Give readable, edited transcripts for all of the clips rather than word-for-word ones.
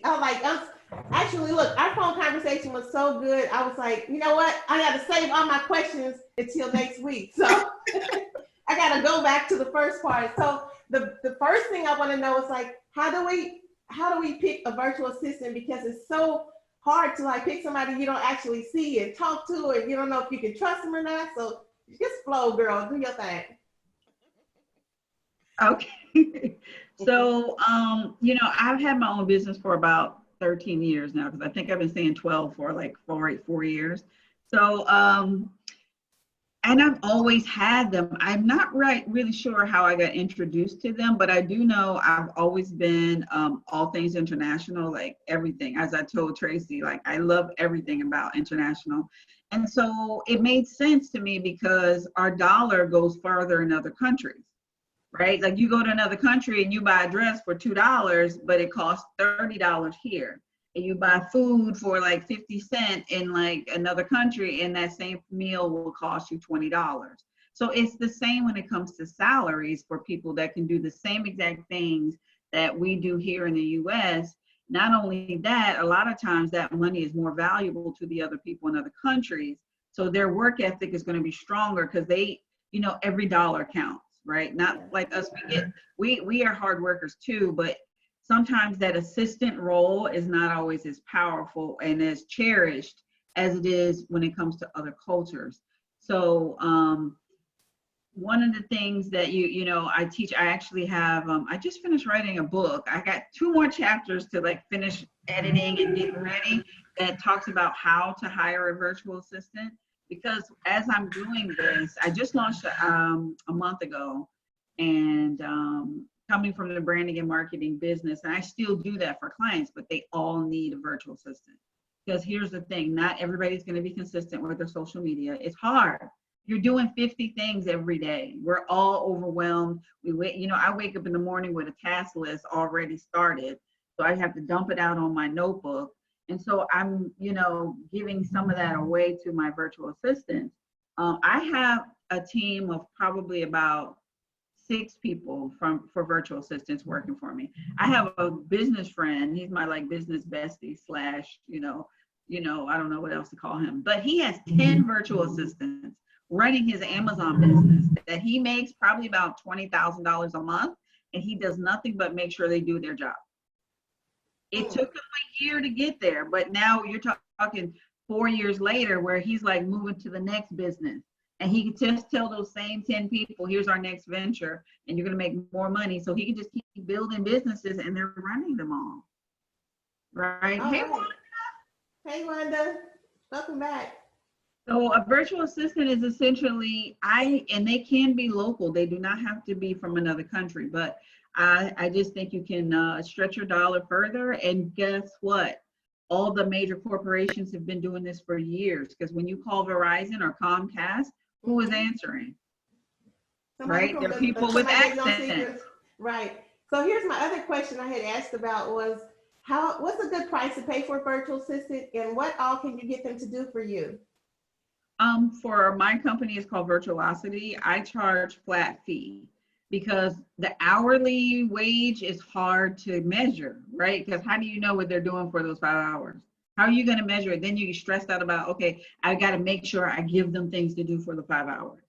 I'm like, actually, look, our phone conversation was so good. I was like, you know what? I got to save all my questions until next week. So I got to go back to the first part. So the first thing I want to know is like, how do we pick a virtual assistant? Because it's so hard to like pick somebody you don't actually see and talk to, and you don't know if you can trust them or not. So just flow, girl, do your thing. Okay. So, I've had my own business for about 13 years now, because I think I've been saying 12 for like 4 years. So, and I've always had them. I'm not really sure how I got introduced to them, but I do know I've always been all things international, like everything. As I told Traci, like I love everything about international. And so it made sense to me because our dollar goes farther in other countries, right? Like you go to another country and you buy a dress for $2, but it costs $30 here. And you buy food for like 50 cents in like another country, and that same meal will cost you $20. So it's the same when it comes to salaries for people that can do the same exact things that we do here in the US. Not only that, a lot of times that money is more valuable to the other people in other countries. So their work ethic is going to be stronger because they, every dollar counts, right? Not like us, we are hard workers too, but sometimes that assistant role is not always as powerful and as cherished as it is when it comes to other cultures. So one of the things that I teach, I actually have, I just finished writing a book. I got 2 more chapters to like finish editing and getting ready that talks about how to hire a virtual assistant. Because as I'm doing this, I just launched a month ago, and coming from the branding and marketing business, and I still do that for clients, but they all need a virtual assistant. Because here's the thing, not everybody's going to be consistent with their social media. It's hard. You're doing 50 things every day. We're all overwhelmed. I wake up in the morning with a task list already started, so I have to dump it out on my notebook. And so I'm, giving some of that away to my virtual assistants. I have a team of probably about 6 people for virtual assistants working for me. I have a business friend. He's my like business bestie / I don't know what else to call him, but he has 10 virtual assistants running his Amazon business that he makes probably about $20,000 a month, and he does nothing but make sure they do their job. It took him a year to get there, but now you're talking 4 years later where he's like moving to the next business. And he can just tell those same 10 people, here's our next venture, and you're going to make more money. So he can just keep building businesses, and they're running them all. Right? Hey, Wanda. Hey, Wanda. Welcome back. So a virtual assistant is essentially, and they can be local. They do not have to be from another country, but I just think you can stretch your dollar further. And guess what? All the major corporations have been doing this for years, because when you call Verizon or Comcast, who is answering? Somebody right? There are people with accents. Right. So here's my other question I had asked about was, what's a good price to pay for a virtual assistant, and what all can you get them to do for you? For my company, it's called Virtuosity. I charge flat fee because the hourly wage is hard to measure, right? Because how do you know what they're doing for those 5 hours? How are you going to measure it? Then you get stressed out about, okay, I got to make sure I give them things to do for the 5 hours.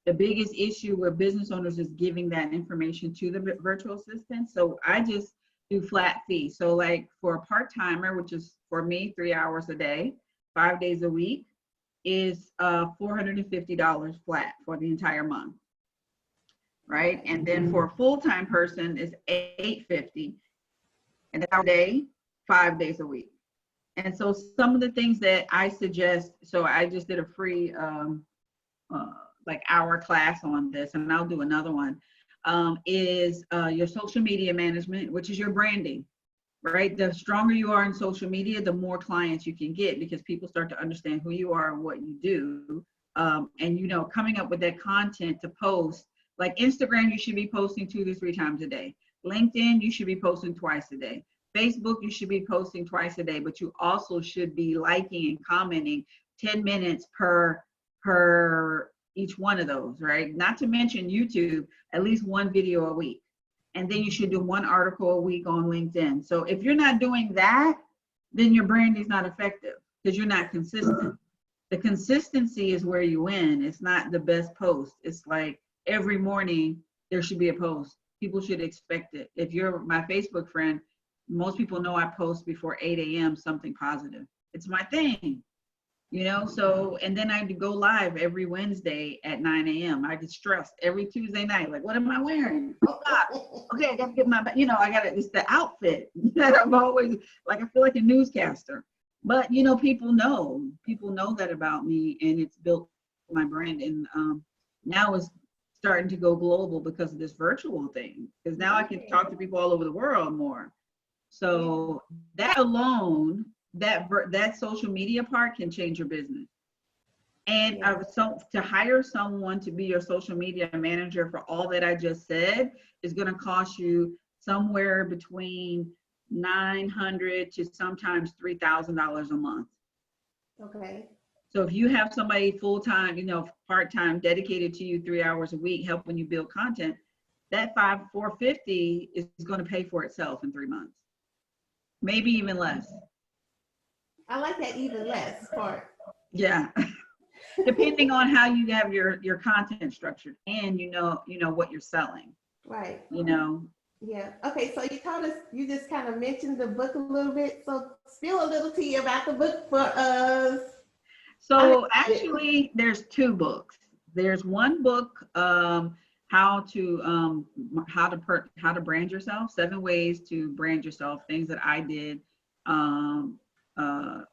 The biggest issue with business owners is giving that information to the virtual assistant. So I just do flat fee. So like for a part-timer, which is for me 3 hours a day, 5 days a week, is $450 flat for the entire month, right? And then for a full-time person is $850, and a day, 5 days a week. And so some of the things that I suggest, so I just did a free like hour class on this, and I'll do another one, is your social media management, which is your branding. Right? The stronger you are in social media, the more clients you can get, because people start to understand who you are and what you do. And, coming up with that content to post, like Instagram, you should be posting 2 to 3 times a day. LinkedIn, you should be posting twice a day. Facebook, you should be posting twice a day, but you also should be liking and commenting 10 minutes per each one of those, right? Not to mention YouTube, at least 1 video a week. And then you should do 1 article a week on LinkedIn. So if you're not doing that, then your branding is not effective because you're not consistent. The consistency is where you win. It's not the best post. It's like every morning there should be a post. People should expect it. If you're my Facebook friend, most people know I post before 8 a.m. something positive. It's my thing, you know? So, and then I go live every Wednesday at 9 a.m. I get stressed every Tuesday night. Like, what am I wearing? Oh God. Okay, I got to get my, you know, it's the outfit that I'm always, like, I feel like a newscaster. But, you know, people know that about me, and it's built my brand. And now it's starting to go global because of this virtual thing. Because now I can talk to people all over the world more. So that alone, that social media part can change your business. And so to hire someone to be your social media manager for all that I just said is going to cost you somewhere between $900 to sometimes $3,000 a month. Okay. So if you have somebody full-time, you know, part-time dedicated to you 3 hours a week helping you build content, that $450 is going to pay for itself in 3 months, maybe even less. I like that even less part. Yeah. Depending on how you have your content structured and you know what you're selling. Right. You know. Yeah. Okay. So you just kind of mentioned the book a little bit. So spill a little tea about the book for us. So actually there's 2 books. There's one book, how to brand yourself, 7 ways to brand yourself, things that I did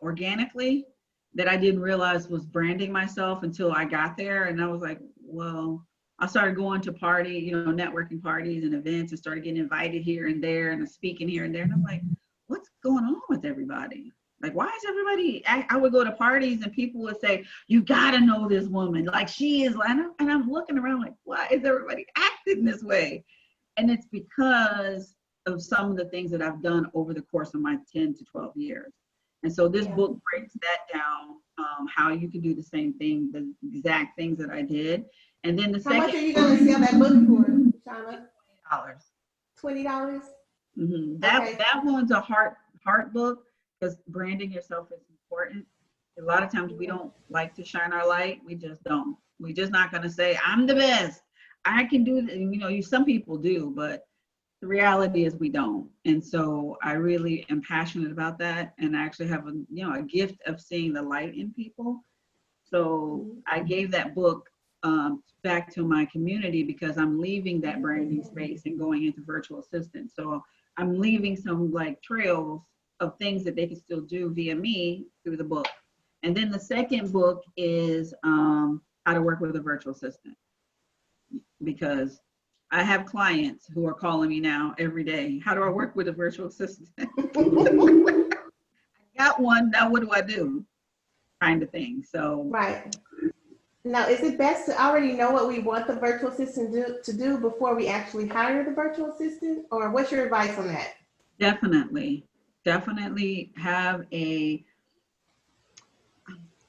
organically that I didn't realize was branding myself until I got there. And I was like, well, I started going to networking parties and events and started getting invited here and there and speaking here and there. And I'm like, what's going on with everybody? Like, why is everybody, I would go to parties and people would say, you gotta know this woman. Like she is, and I'm looking around like, why is everybody acting this way? And it's because of some of the things that I've done over the course of my 10 to 12 years. And so this book breaks that down, how you can do the same thing, the exact things that I did. And then how much are you going to sell that book for, Shauna? $20. $20? Mm-hmm. That one's a heart book because branding yourself is important. A lot of times we don't like to shine our light. We just don't. We're just not going to say, I'm the best. I can do this. You know, some people do, but the reality is we don't. And so I really am passionate about that. And I actually have a gift of seeing the light in people. So I gave that book back to my community because I'm leaving that branding space and going into virtual assistant. So I'm leaving some like trails of things that they can still do via me through the book. And then the second book is how to work with a virtual assistant, because I have clients who are calling me now every day. How do I work with a virtual assistant? I got one, now what do I do? Kind of thing. So right. Now, is it best to already know what we want the virtual assistant to do before we actually hire the virtual assistant? Or what's your advice on that? Definitely have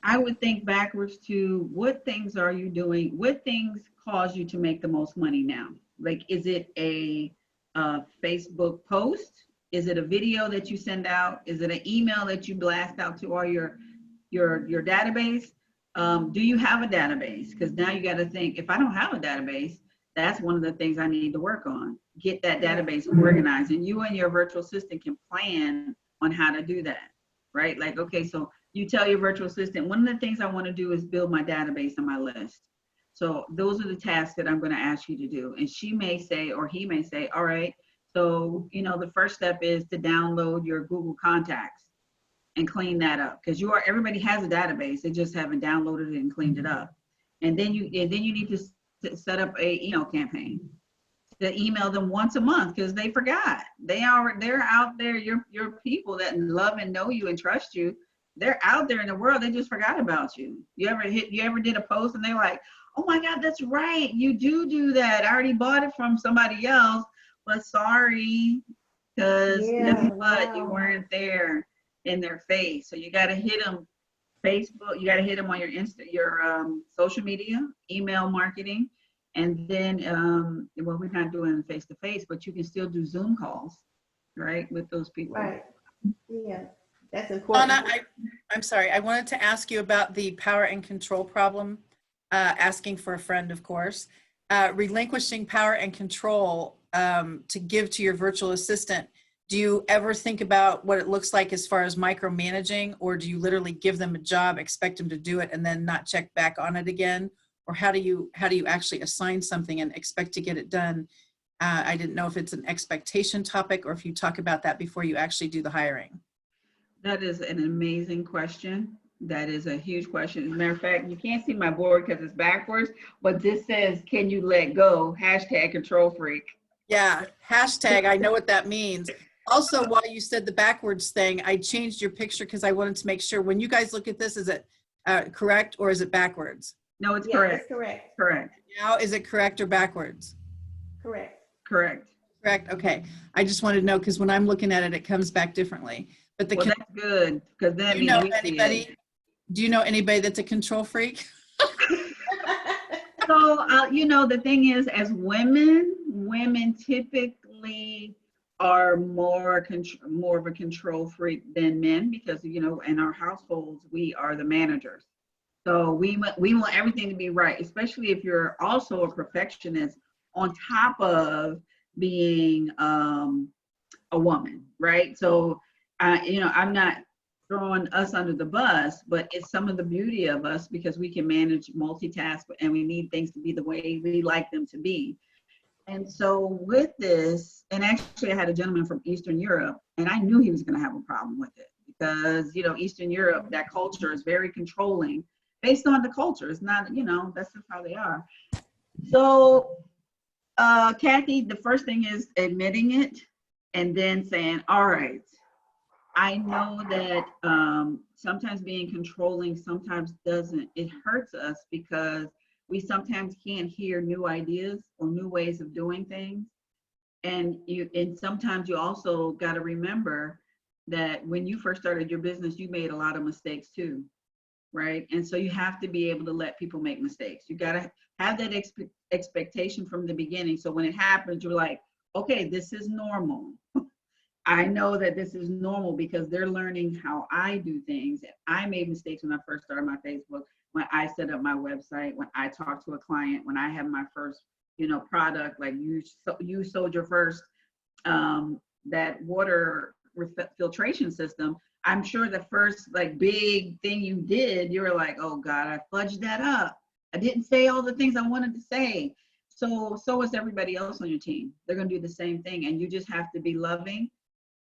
I would think backwards to what things are you doing? What things cause you to make the most money now? Like, is it a Facebook post? Is it a video that you send out? Is it an email that you blast out to all your database? Do you have a database? Because now you got to think, if I don't have a database, that's one of the things I need to work on. Get that database organized, and you and your virtual assistant can plan on how to do that, right? Like, okay, so you tell your virtual assistant, one of the things I want to do is build my database and my list. So those are the tasks that I'm going to ask you to do. And she may say, or he may say, all right, so, the first step is to download your Google contacts and clean that up, because everybody has a database. They just haven't downloaded it and cleaned it up. And then you need to set up a email campaign to email them once a month, because they forgot. They're out there. Your people that love and know you and trust you, they're out there in the world. They just forgot about you. You ever did a post and they're like, oh my God, that's right. You do that. I already bought it from somebody else, but sorry, because guess what? You weren't there in their face. So you got to hit them Facebook. You got to hit them on your social media, email marketing. And then, well, we're not doing face-to-face, but you can still do Zoom calls, right, with those people. Right. Yeah, that's important. Shauna, I'm sorry. I wanted to ask you about the power and control problem, asking for a friend, of course. Relinquishing power and control to give to your virtual assistant. Do you ever think about what it looks like as far as micromanaging, or do you literally give them a job, expect them to do it, and then not check back on it again? Or how do you actually assign something and expect to get it done? I didn't know if it's an expectation topic or if you talk about that before you actually do the hiring. That is an amazing question. That is a huge question. As a matter of fact, you can't see my board because it's backwards, but this says, can you let go? Hashtag control freak. Yeah, hashtag, I know what that means. Also, while you said the backwards thing, I changed your picture because I wanted to make sure when you guys look at this, is it correct or is it backwards? No, it's Yeah, correct. it's correct. Correct. Now, is it correct or backwards? Correct. Correct. Correct. Okay. I just wanted to know because when I'm looking at it, it comes back differently. But the Well, that's good because that do you means know we see anybody? it. Do you know anybody that's a control freak? So, you know, the thing is, as women typically are more of a control freak than men because, you know, in our households, we are the managers. So we want everything to be right, especially if you're also a perfectionist on top of being a woman, right? So, you know, I'm not throwing us under the bus, but it's some of the beauty of us because we can manage multitask and we need things to be the way we like them to be. And so with this, and actually I had a gentleman from Eastern Europe and I knew he was going to have a problem with it because, you know, Eastern Europe, that culture is very controlling based on the culture. It's not, you know, that's just how they are. So, Kathy, the first thing is admitting it and then saying, all right, I know that sometimes being controlling sometimes doesn't, it hurts us because we sometimes can't hear new ideas or new ways of doing things. And sometimes you also got to remember that when you first started your business, you made a lot of mistakes too, right? And so you have to be able to let people make mistakes. You got to have that expectation from the beginning. So when it happens, you're like, okay, this is normal. I know that this is normal because they're learning how I do things. I made mistakes when I first started my Facebook, when I set up my website, when I talked to a client, when I had my first, you know, product, like you sold your first, that water filtration system. I'm sure the first like big thing you did, you were like, oh God, I fudged that up. I didn't say all the things I wanted to say. So is everybody else on your team. They're going to do the same thing. And you just have to be loving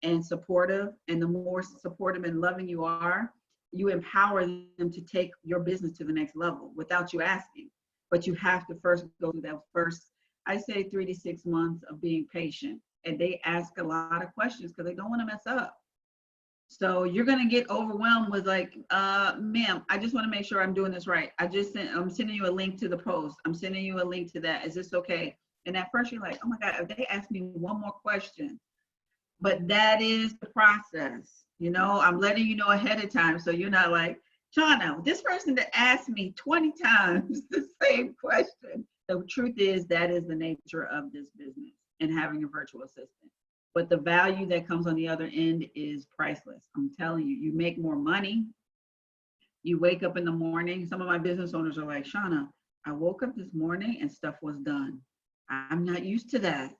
and supportive, and the more supportive and loving you are, you empower them to take your business to the next level without you asking. But you have to first go through that first, I say 3 to 6 months of being patient. And they ask a lot of questions because they don't want to mess up. So you're going to get overwhelmed with like, ma'am, I just want to make sure I'm doing this right. I'm sending you a link to the post. I'm sending you a link to that. Is this okay? And at first you're like, oh my God, if they ask me one more question. But that is the process. You know, I'm letting you know ahead of time. So you're not like, Shauna, this person that asked me 20 times the same question. The truth is that is the nature of this business and having a virtual assistant. But the value that comes on the other end is priceless. I'm telling you, you make more money. You wake up in the morning. Some of my business owners are like, Shauna, I woke up this morning and stuff was done. I'm not used to that.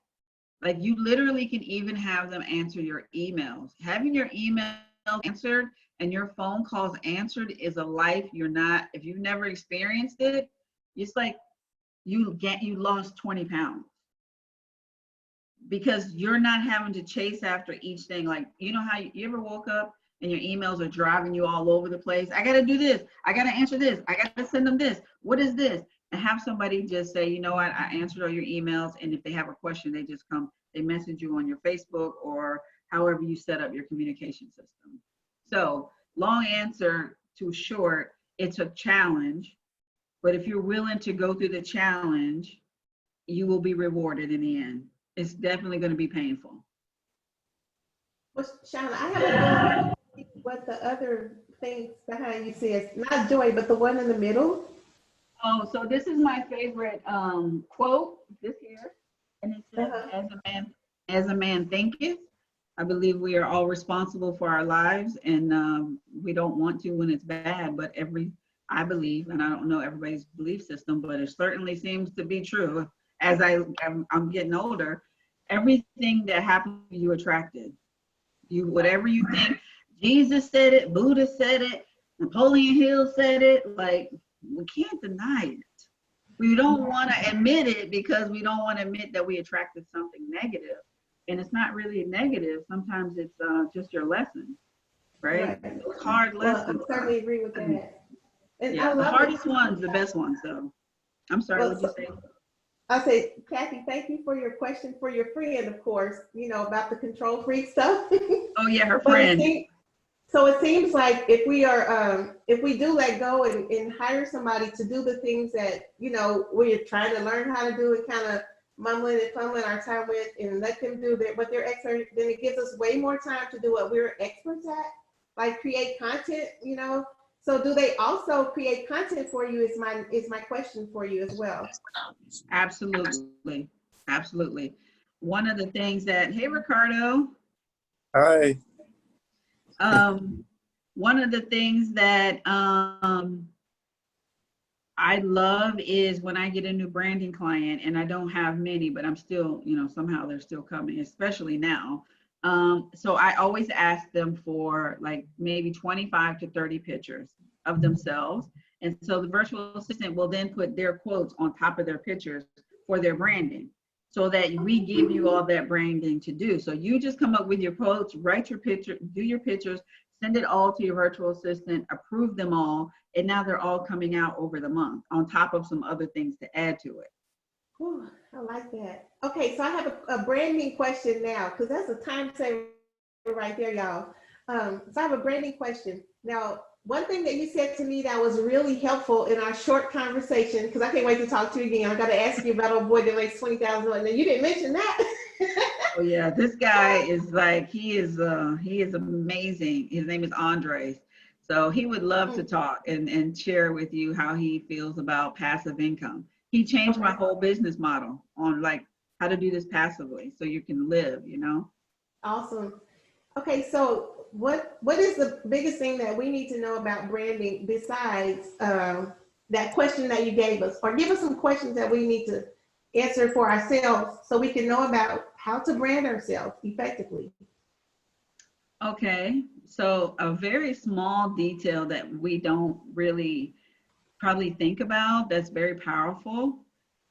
Like you literally can even have them answer your emails. Having your email answered and your phone calls answered is a life you're not, if you've never experienced it, it's like you lost 20 pounds because you're not having to chase after each thing. Like, you know how you ever woke up and your emails are driving you all over the place? I got to do this. I got to answer this. I got to send them this. What is this? And have somebody just say, you know what, I answered all your emails. And if they have a question, they just come, they message you on your Facebook or however you set up your communication system. So long answer to short, it's a challenge. But if you're willing to go through the challenge, you will be rewarded in the end. It's definitely going to be painful. Well, Shauna, I have a feeling what the other things behind you says, not joy, but the one in the middle. Oh, so this is my favorite quote this here, and it says, Uh-huh. as a man thinketh." I believe we are all responsible for our lives, and we don't want to when it's bad. But I believe, and I don't know everybody's belief system, but it certainly seems to be true. As I'm getting older, everything that happens to you attracted. You whatever you think. Jesus said it. Buddha said it. Napoleon Hill said it. Like, we can't deny it. We don't want to admit it because we don't want to admit that we attracted something negative. And it's not really negative. Sometimes it's just your lesson, right? Right. Those hard Well, lessons. I certainly agree with that. And I Yeah, the love it. hardest one's the best one. So I'm sorry, Well, what'd you say? I say, Kathy, thank you for your question for your friend, of course, about the control freak stuff. Oh yeah, her But friend. it seems like if we do let go and hire somebody to do the things that, we're trying to learn how to do and kind of mumbling and fumbling our time with and let them do what they're expert, then it gives us way more time to do what we're experts at, like create content. So do they also create content for you is my question for you as well. Absolutely. Absolutely. One of the things that, hey, Ricardo. Hi. One of the things that I love is when I get a new branding client, and I don't have many, but I'm still, somehow they're still coming, especially now. So I always ask them for like maybe 25 to 30 pictures of themselves. And so the virtual assistant will then put their quotes on top of their pictures for their branding, so that we give you all that branding to do. So you just come up with your quotes, write your picture, do your pictures, send it all to your virtual assistant, approve them all, and now they're all coming out over the month on top of some other things to add to it. Whew, I like that. Okay, so I have a branding question now, because that's a time saver right there, y'all. So I have a branding question. Now, one thing that you said to me that was really helpful in our short conversation, because I can't wait to talk to you again. I got to ask you about old boy that makes 20,000. And you didn't mention that. Oh yeah, this guy is like, he is amazing. His name is Andres. So he would love to talk and share with you how he feels about passive income. He changed my whole business model on like how to do this passively so you can live, Awesome. Okay, so what is the biggest thing that we need to know about branding besides that question that you gave us? Or give us some questions that we need to answer for ourselves so we can know about how to brand ourselves effectively. Okay, so a very small detail that we don't really probably think about that's very powerful.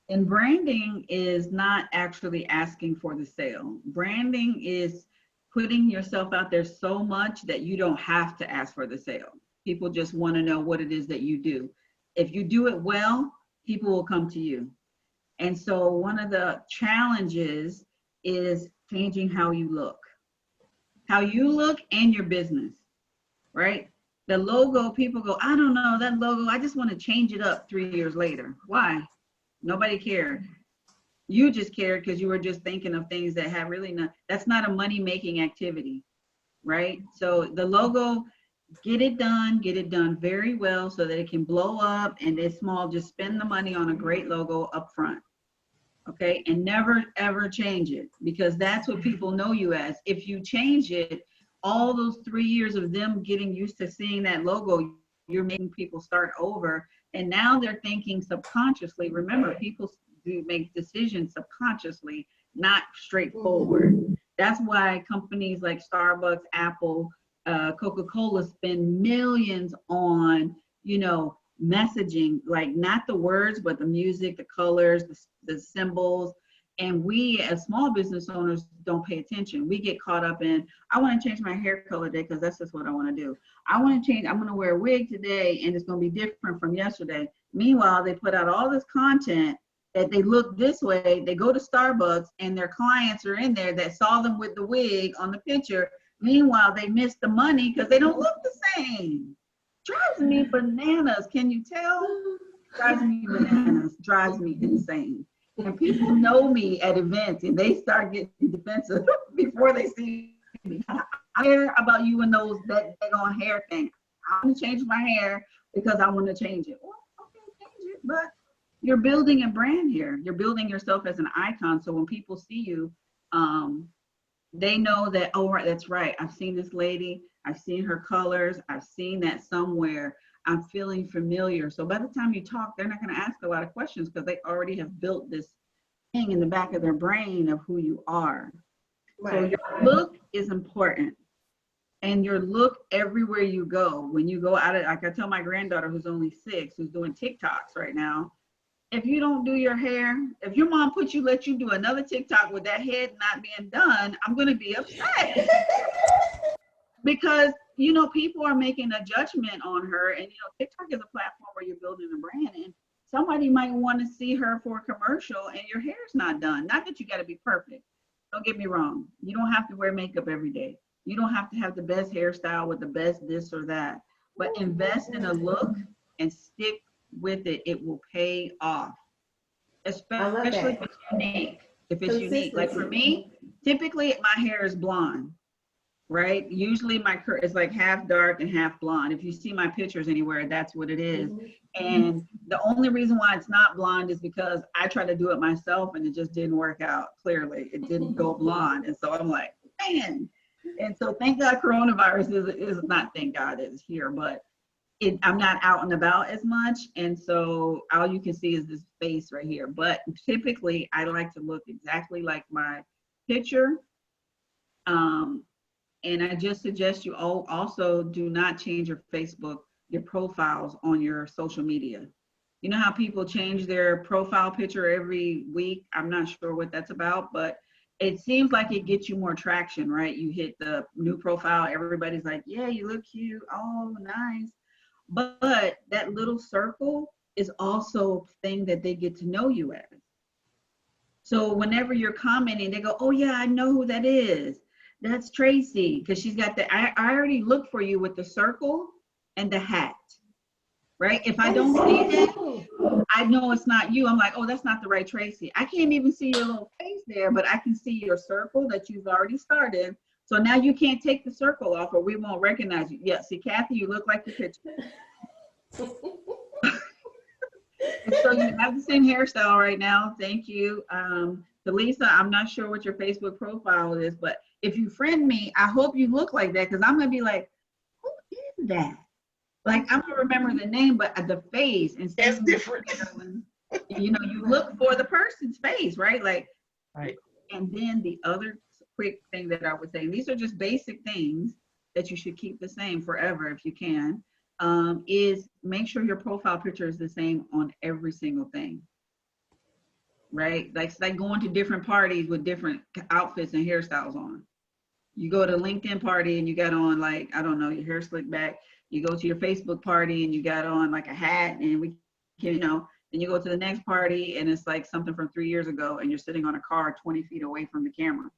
And branding is not actually asking for the sale. Branding is putting yourself out there so much that you don't have to ask for the sale. People just want to know what it is that you do. If you do it well, people will come to you. And so one of the challenges is changing how you look and your business, right? The logo, people go, I don't know, that logo, I just want to change it up 3 years later. Why? Nobody cared. You just cared because you were just thinking of things that have really that's not a money-making activity, right? So the logo, get it done very well so that it can blow up and it's small. Just spend the money on a great logo up front. Okay, and never ever change it, because that's what people know you as. If you change it, all those 3 years of them getting used to seeing that logo, you're making people start over. And now they're thinking subconsciously. Remember, people do make decisions subconsciously, not straightforward. That's why companies like Starbucks, Apple, Coca-Cola spend millions on, messaging, like not the words, but the music, the colors, the symbols. And we as small business owners don't pay attention. We get caught up in, I want to change my hair color today because that's just what I want to do. I'm going to wear a wig today and it's going to be different from yesterday. Meanwhile, they put out all this content that they look this way. They go to Starbucks and their clients are in there that saw them with the wig on the picture. Meanwhile, they missed the money because they don't look the same. Drives me bananas. Can you tell? Drives me bananas. Drives me insane. And people know me at events and they start getting defensive before they see me. I care about you and those that on hair thing. I want to change my hair because I want to change it. Well, okay, change it. but you're building a brand here. You're building yourself as an icon. So when people see you, they know that, oh, right, that's right. I've seen this lady. I've seen her colors. I've seen that somewhere. I'm feeling familiar. So by the time you talk, they're not going to ask a lot of questions because they already have built this thing in the back of their brain of who you are. Right. So your look is important. And your look everywhere you go. When you go out, like I tell my granddaughter who's only 6, who's doing TikToks right now, if you don't do your hair, if your mom let you do another TikTok with that head not being done, I'm going to be upset. Because, you know, people are making a judgment on her. And, you know, TikTok is a platform where you're building a brand. And somebody might want to see her for a commercial and your hair's not done. Not that you got to be perfect. Don't get me wrong. You don't have to wear makeup every day. You don't have to have the best hairstyle with the best this or that, but invest in a look and stick with it. It will pay off, especially if it's unique. If it's unique, like for me, typically my hair is blonde, right? Usually my it's like half dark and half blonde. If you see my pictures anywhere, that's what it is. And the only reason why it's not blonde is because I tried to do it myself and it just didn't work out. Clearly, it didn't go blonde, and so I'm like, man. And so thank God coronavirus is not, thank God it's here, but I'm not out and about as much. And so all you can see is this face right here. But typically I like to look exactly like my picture. And I just suggest you also do not change your Facebook, your profiles on your social media. You know how people change their profile picture every week? I'm not sure what that's about, but it seems like it gets you more traction, right? You hit the new profile, everybody's like, yeah, you look cute, oh, nice. But that little circle is also a thing that they get to know you as. So whenever you're commenting, they go, oh yeah, I know who that is. That's Traci, because she's got the, I already looked for you with the circle and the hat, right? If I don't see that, I know it's not you. I'm like, oh, that's not the right Traci. I can't even see your little face there, but I can see your circle that you've already started. So now you can't take the circle off or we won't recognize you. Yeah, see, Kathy, you look like the picture. And so you have the same hairstyle right now. Thank you. Lisa, I'm not sure what your Facebook profile is, but if you friend me, I hope you look like that because I'm going to be like, who is that? Like, I'm going to remember the name, but the face. And it's different. You know, you look for the person's face, right? Like, right. And then the other quick thing that I would say, these are just basic things that you should keep the same forever if you can, is make sure your profile picture is the same on every single thing, right? Like, it's like going to different parties with different outfits and hairstyles on. You go to LinkedIn party and you got on like, I don't know, your hair slicked back. You go to your Facebook party and you got on like a hat and we can, you know, then you go to the next party and it's like something from 3 years ago and you're sitting on a car 20 feet away from the camera.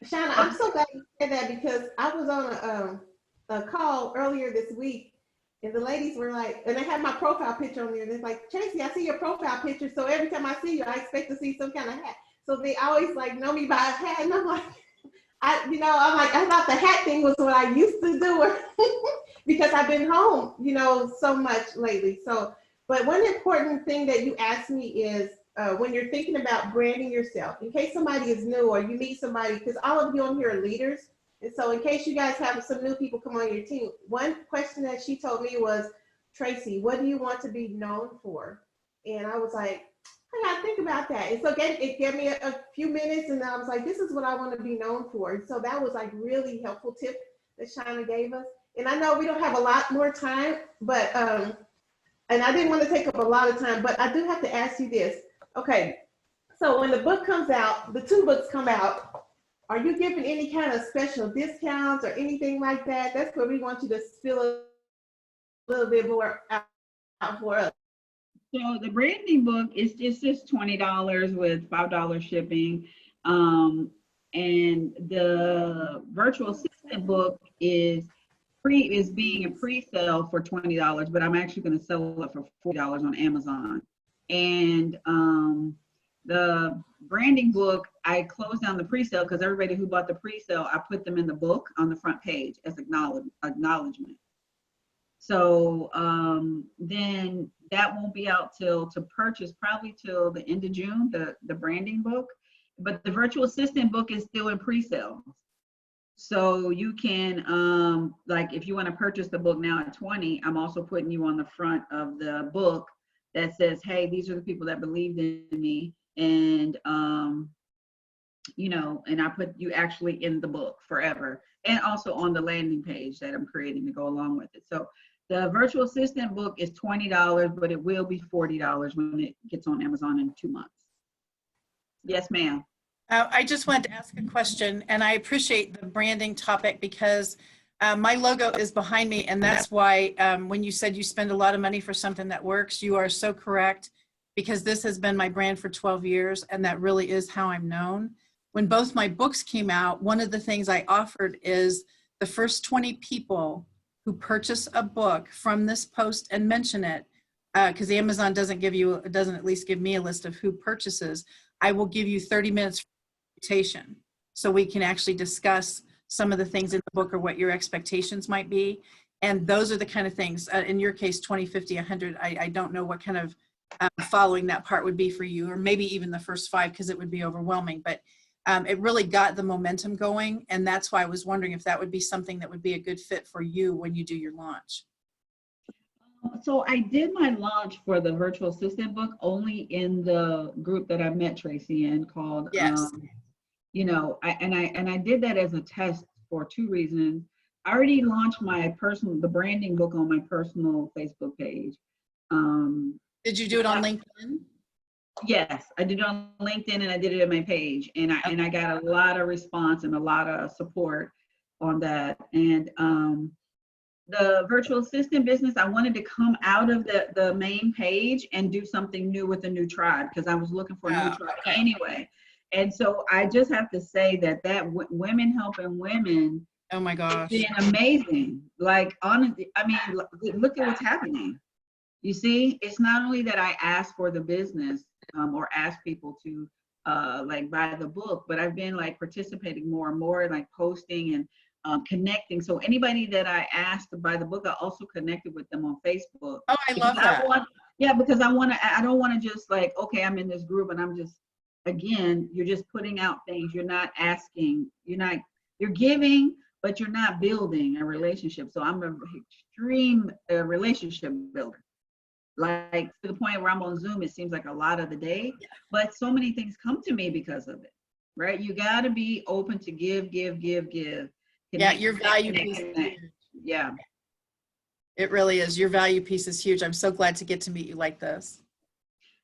Shauna, I'm so glad you said that because I was on a call earlier this week and the ladies were like, and I had my profile picture on there and it's like, Traci, I see your profile picture. So every time I see you, I expect to see some kind of hat. So they always like know me by a hat and I'm like, I'm like, I thought the hat thing was what I used to do because I've been home, you know, so much lately. So, but one important thing that you asked me is when you're thinking about branding yourself, in case somebody is new or you meet somebody, because all of you on here are leaders. And so in case you guys have some new people come on your team, one question that she told me was, Traci, what do you want to be known for? And I was like, I gotta think about that. And so it gave me a few minutes and I was like, this is what I want to be known for. And so that was like really helpful tip that Shauna gave us. And I know we don't have a lot more time, but, and I didn't want to take up a lot of time, but I do have to ask you this. Okay, so when the book comes out, the 2 books come out, are you giving any kind of special discounts or anything like that? That's where we want you to spill a little bit more out for us. So the branding book is just $20 with $5 shipping. And the virtual assistant book is being a pre-sale for $20, but I'm actually going to sell it for $40 on Amazon. And the branding book, I closed down the pre-sale because everybody who bought the pre-sale, I put them in the book on the front page as acknowledgement. So then that won't be out to purchase probably till the end of June, the branding book. But the virtual assistant book is still in pre-sale. So you can, like if you want to purchase the book now at 20, I'm also putting you on the front of the book that says, hey, these are the people that believed in me. And, you know, and I put you actually in the book forever, and also on the landing page that I'm creating to go along with it. So the virtual assistant book is $20, but it will be $40 when it gets on Amazon in 2 months. Yes, ma'am. I just wanted to ask a question, and I appreciate the branding topic because my logo is behind me, and that's why when you said you spend a lot of money for something that works, you are so correct, because this has been my brand for 12 years, and that really is how I'm known. When both my books came out, one of the things I offered is the first 20 people who purchase a book from this post and mention it, because Amazon doesn't at least give me a list of who purchases, I will give you 30 minutes so we can actually discuss some of the things in the book or what your expectations might be. And those are the kind of things, in your case, 20, 50, 100, I don't know what kind of following that part would be for you, or maybe even the first 5, because it would be overwhelming, but it really got the momentum going. And that's why I was wondering if that would be something that would be a good fit for you when you do your launch. So I did my launch for the virtual assistant book only in the group that I met Traci in called, Yes. you know, I did that as a test for 2 reasons. I already launched the branding book on my personal Facebook page. Did you do it on LinkedIn? Yes, I did it on LinkedIn and I did it on my page, and I got a lot of response and a lot of support on that. And the virtual assistant business, I wanted to come out of the main page and do something new with a new tribe, because I was looking for a new tribe anyway. And so I just have to say that Women Helping Women, Oh my gosh, it's been amazing. Like, honestly, I mean, look at what's happening. You see, it's not only that I ask for the business or ask people to like buy the book, but I've been like participating more and more, like posting and connecting. So anybody that I asked to buy the book, I also connected with them on Facebook. Oh, I love that. Because I don't want to just like, okay, I'm in this group and I'm just, again, you're just putting out things. You're not asking, you're giving, but you're not building a relationship. So I'm an extreme relationship builder. Like, to the point where I'm on Zoom, it seems like a lot of the day, but so many things come to me because of it, right? You got to be open to give. Yeah, your value piece is huge. Yeah. It really is. Your value piece is huge. I'm so glad to get to meet you like this.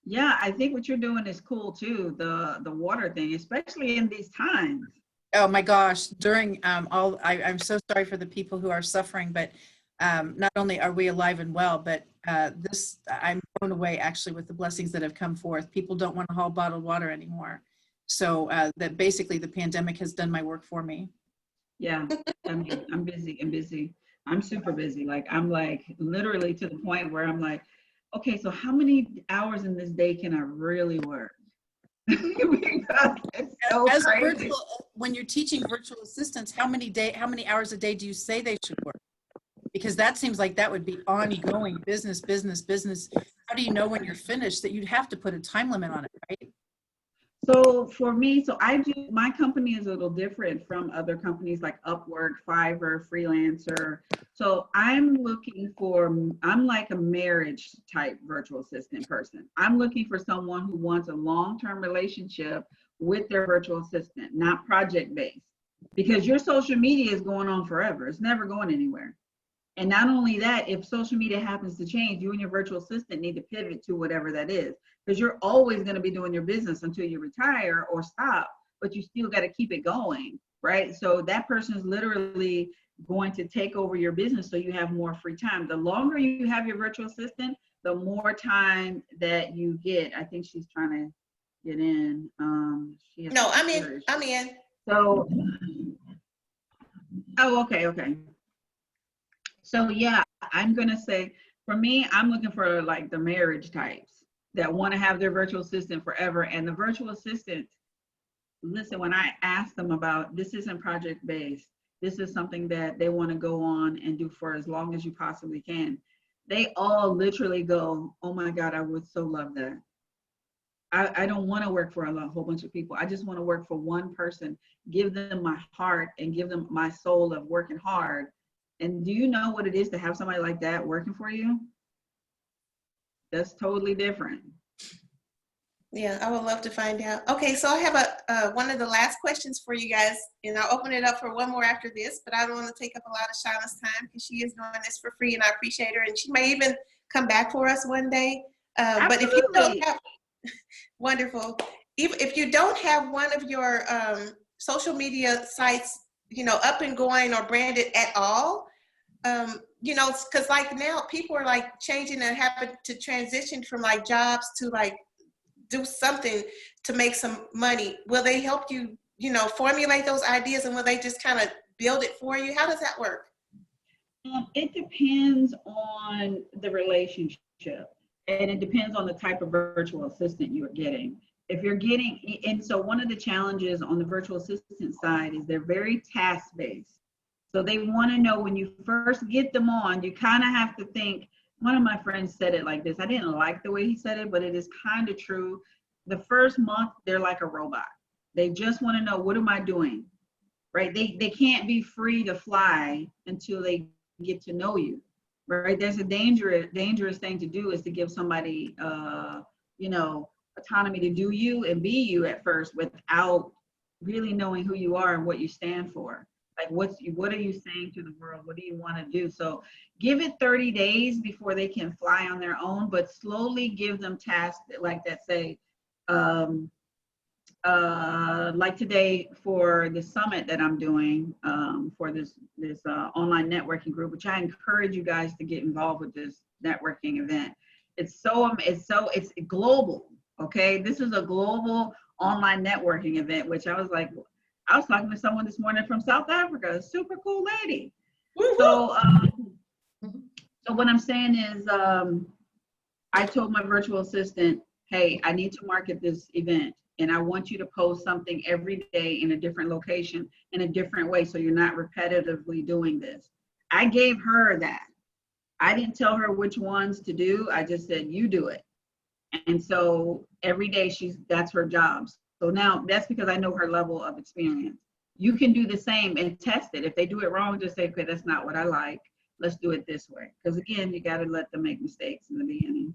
Yeah, I think what you're doing is cool too, the water thing, especially in these times. Oh my gosh, during I'm so sorry for the people who are suffering, but not only are we alive and well, but I'm blown away actually with the blessings that have come forth. People don't want to haul bottled water anymore. So that basically the pandemic has done my work for me. Yeah, I mean, I'm busy. I'm super busy. Like, I'm like literally to the point where I'm like, okay, so how many hours in this day can I really work? Because it's so crazy. When you're teaching virtual assistants, how many hours a day do you say they should work? Because that seems like that would be ongoing business. How do you know when you're finished? That you'd have to put a time limit on it, right? So for me, my company is a little different from other companies like Upwork, Fiverr, Freelancer. So I'm like a marriage type virtual assistant person. I'm looking for someone who wants a long-term relationship with their virtual assistant, not project-based, because your social media is going on forever. It's never going anywhere. And not only that, if social media happens to change, you and your virtual assistant need to pivot to whatever that is, because you're always going to be doing your business until you retire or stop, but you still got to keep it going, right? So that person is literally going to take over your business so you have more free time. The longer you have your virtual assistant, the more time that you get. I think she's trying to get in. No, I'm in. So, oh, okay. So yeah, I'm going to say, for me, I'm looking for like the marriage types that want to have their virtual assistant forever. And the virtual assistant, listen, when I ask them about, this isn't project based, this is something that they want to go on and do for as long as you possibly can. They all literally go, oh my God, I would so love that. I don't want to work for a whole bunch of people. I just want to work for one person, give them my heart and give them my soul of working hard. And do you know what it is to have somebody like that working for you? That's totally different. Yeah, I would love to find out. Okay, so I have one of the last questions for you guys, and I'll open it up for one more after this, but I don't want to take up a lot of Shauna's time because she is doing this for free and I appreciate her, and she may even come back for us one day. But if you don't have, wonderful. If you don't have one of your social media sites, you know, up and going or branded at all, you know, because like now people are like changing and having to transition from like jobs to like do something to make some money. Will they help you, you know, formulate those ideas, and will they just kind of build it for you? How does that work? It depends on the relationship, and it depends on the type of virtual assistant you are getting. If you're getting, and so one of the challenges on the virtual assistant side is they're very task-based. So they want to know when you first get them on, you kind of have to think. One of my friends said it like this. I didn't like the way he said it, but it is kind of true. The first month, they're like a robot. They just want to know, what am I doing? Right? They can't be free to fly until they get to know you. Right? There's a dangerous thing to do is to give somebody, you know, autonomy to do you and be you at first without really knowing who you are and what you stand for. Like, what are you saying to the world? What do you want to do? So give it 30 days before they can fly on their own, but slowly give them tasks like that, say, like today for the summit that I'm doing for this online networking group, which I encourage you guys to get involved with this networking event. It's global, okay? This is a global online networking event, which I was talking to someone this morning from South Africa, a super cool lady. So what I'm saying is, I told my virtual assistant, hey, I need to market this event, and I want you to post something every day in a different location in a different way, so you're not repetitively doing this. I gave her that. I didn't tell her which ones to do. I just said, you do it. And so every day that's her job. So now that's because I know her level of experience. You can do the same and test it. If they do it wrong, just say, okay, that's not what I like. Let's do it this way. Because again, you got to let them make mistakes in the beginning.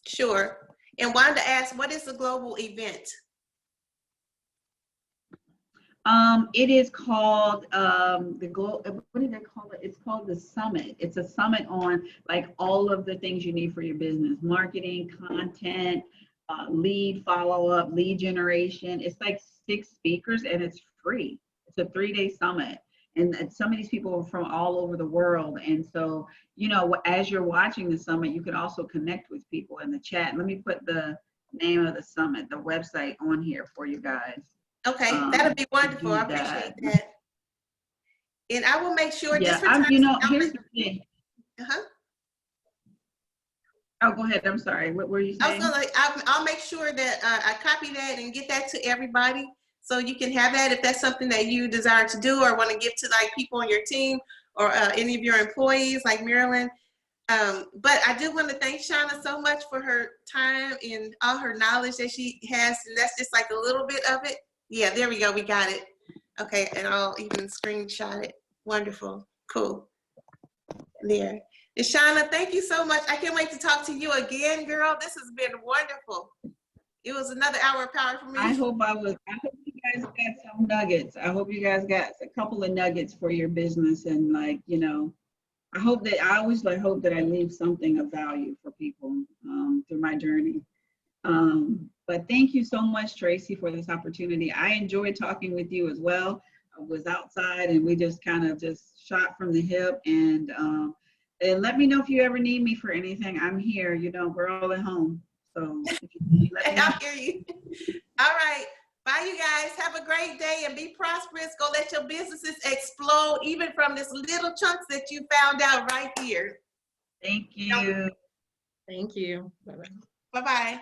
Sure. And wanted to ask, what is the global event? It is called what did they call it? It's called the Summit. It's a summit on like all of the things you need for your business: marketing, content, lead follow-up, lead generation. It's like 6 speakers and it's free. It's a 3-day summit. And some of these people are from all over the world. And so, you know, as you're watching the summit, you can also connect with people in the chat. Let me put the name of the summit, the website on here for you guys. Okay, that'll be wonderful. I appreciate that. And I will make sure. Yeah, here's the thing. Oh, go ahead. I'm sorry. What were you saying? I'll make sure that I copy that and get that to everybody, so you can have that if that's something that you desire to do or want to give to like people on your team or any of your employees like Marilyn. But I do want to thank Shauna so much for her time and all her knowledge that she has. And that's just like a little bit of it. Yeah, there we go. We got it. Okay, and I'll even screenshot it. Wonderful. Cool. There. And Shauna, thank you so much. I can't wait to talk to you again, girl. This has been wonderful. It was another hour of power for me. I hope you guys got some nuggets. I hope you guys got a couple of nuggets for your business. And like, you know, I always hope that I leave something of value for people through my journey. But thank you so much, Traci, for this opportunity. I enjoyed talking with you as well. I was outside and we just kind of just shot from the hip. And let me know if you ever need me for anything. I'm here. You know, we're all at home. So I'll hear you. All right. Bye, you guys. Have a great day and be prosperous. Go let your businesses explode, even from this little chunks that you found out right here. Thank you. Thank you. Bye-bye.